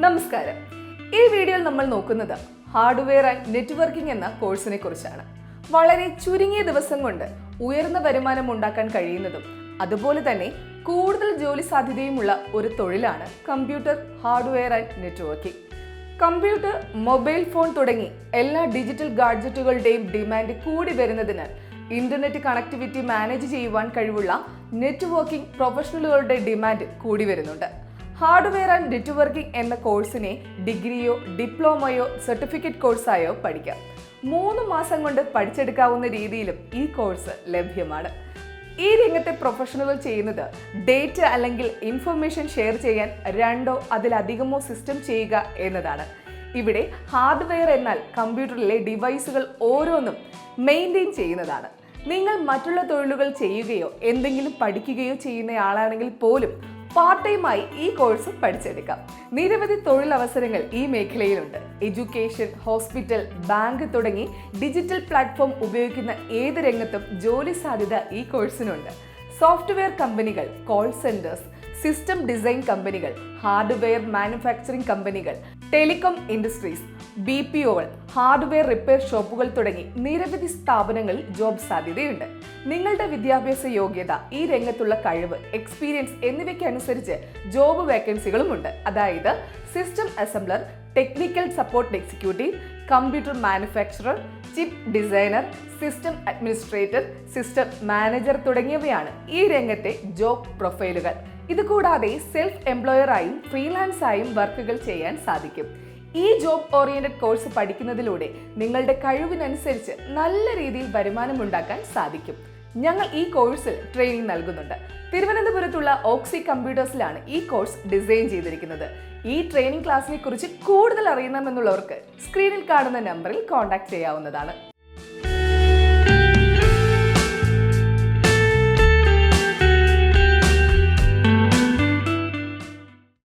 നമസ്കാരം. ഈ വീഡിയോയിൽ നമ്മൾ നോക്കുന്നത് ഹാർഡ്വെയർ ആൻഡ് നെറ്റ്വർക്കിംഗ് എന്ന കോഴ്സിനെ കുറിച്ചാണ്. വളരെ ചുരുങ്ങിയ ദിവസം കൊണ്ട് ഉയർന്ന വരുമാനം ഉണ്ടാക്കാൻ കഴിയുന്നതും അതുപോലെ തന്നെ കൂടുതൽ ജോലി സാധ്യതയുമുള്ള ഒരു തൊഴിലാണ് computer hardware and networking. Computer, mobile phone തുടങ്ങി എല്ലാ ഡിജിറ്റൽ ഗാഡ്ജറ്റുകളുടെയും ഡിമാൻഡ് കൂടി വരുന്നതിനാൽ ഇന്റർനെറ്റ് കണക്ടിവിറ്റി മാനേജ് ചെയ്യുവാൻ കഴിവുള്ള നെറ്റ്വർക്കിംഗ് പ്രൊഫഷണലുകളുടെ ഡിമാൻഡ് കൂടി വരുന്നുണ്ട്. ഹാർഡ്വെയർ ആൻഡ് നെറ്റ്വർക്കിംഗ് എന്ന കോഴ്സിനെ ഡിഗ്രിയോ ഡിപ്ലോമയോ സർട്ടിഫിക്കറ്റ് കോഴ്സായോ പഠിക്കാം. 3 മാസം കൊണ്ട് പഠിച്ചെടുക്കാവുന്ന രീതിയിലും ഈ കോഴ്സ് ലഭ്യമാണ്. ഈ രംഗത്തെ പ്രൊഫഷണലുകൾ ചെയ്യുന്നത് ഡേറ്റ അല്ലെങ്കിൽ ഇൻഫർമേഷൻ ഷെയർ ചെയ്യാൻ 2ഓ അതിലധികമോ സിസ്റ്റം ചെയ്യുക എന്നതാണ്. ഇവിടെ ഹാർഡ്വെയർ എന്നാൽ കമ്പ്യൂട്ടറിലെ ഡിവൈസുകൾ ഓരോന്നും മെയിൻറ്റെയിൻ ചെയ്യുന്നതാണ്. നിങ്ങൾ മറ്റുള്ള തൊഴിലുകൾ ചെയ്യുകയോ എന്തെങ്കിലും പഠിക്കുകയോ ചെയ്യുന്നയാളാണെങ്കിൽ പോലും പാർട്ട് ടൈമായി ഈ കോഴ്സ് പഠിച്ചെടുക്കാം. നിരവധി തൊഴിലവസരങ്ങൾ ഈ മേഖലയിലുണ്ട്. എഡ്യൂക്കേഷൻ, ഹോസ്പിറ്റൽ, ബാങ്ക് തുടങ്ങി ഡിജിറ്റൽ പ്ലാറ്റ്ഫോം ഉപയോഗിക്കുന്ന ഏത് രംഗത്തും ജോലി സാധ്യത ഈ കോഴ്സിനുണ്ട്. സോഫ്റ്റ്വെയർ കമ്പനികൾ, കോൾ സെന്റേഴ്സ്, സിസ്റ്റം ഡിസൈൻ കമ്പനികൾ, ഹാർഡ്വെയർ മാനുഫാക്ചറിംഗ് കമ്പനികൾ, ടെലികോം ഇൻഡസ്ട്രീസ്, BPOകൾ, ഹാർഡ്വെയർ റിപ്പയർ ഷോപ്പുകൾ തുടങ്ങി നിരവധി സ്ഥാപനങ്ങളിൽ ജോബ് സാധ്യതയുണ്ട്. നിങ്ങളുടെ വിദ്യാഭ്യാസ യോഗ്യത, ഈ രംഗത്തുള്ള കഴിവ്, എക്സ്പീരിയൻസ് എന്നിവയ്ക്കനുസരിച്ച് ജോബ് വേക്കൻസികളുമുണ്ട്. അതായത് system assembler, technical support executive, computer manufacturer, chip designer, system administrator, system manager തുടങ്ങിയവയാണ് ഈ രംഗത്തെ ജോബ് പ്രൊഫൈലുകൾ. ഇതുകൂടാതെ സെൽഫ് എംപ്ലോയറായും ഫ്രീലാൻസായും വർക്കുകൾ ചെയ്യാൻ സാധിക്കും. ഈ ജോബ് ഓറിയന്റഡ് കോഴ്സ് പഠിക്കുന്നതിലൂടെ നിങ്ങളുടെ കഴിവിനനുസരിച്ച് നല്ല രീതിയിൽ വരുമാനം ഉണ്ടാക്കാൻ സാധിക്കും. ഞങ്ങൾ ഈ കോഴ്സിൽ ട്രെയിനിങ് നൽകുന്നുണ്ട്. തിരുവനന്തപുരത്തുള്ള ഓക്സി കമ്പ്യൂട്ടേഴ്സിലാണ് ഈ കോഴ്സ് ഡിസൈൻ ചെയ്തിരിക്കുന്നത്. ഈ ട്രെയിനിങ് ക്ലാസ്സിനെ കുറിച്ച് കൂടുതൽ അറിയണമെന്നുള്ളവർക്ക് സ്ക്രീനിൽ കാണുന്ന നമ്പറിൽ കോൺടാക്ട് ചെയ്യാവുന്നതാണ്.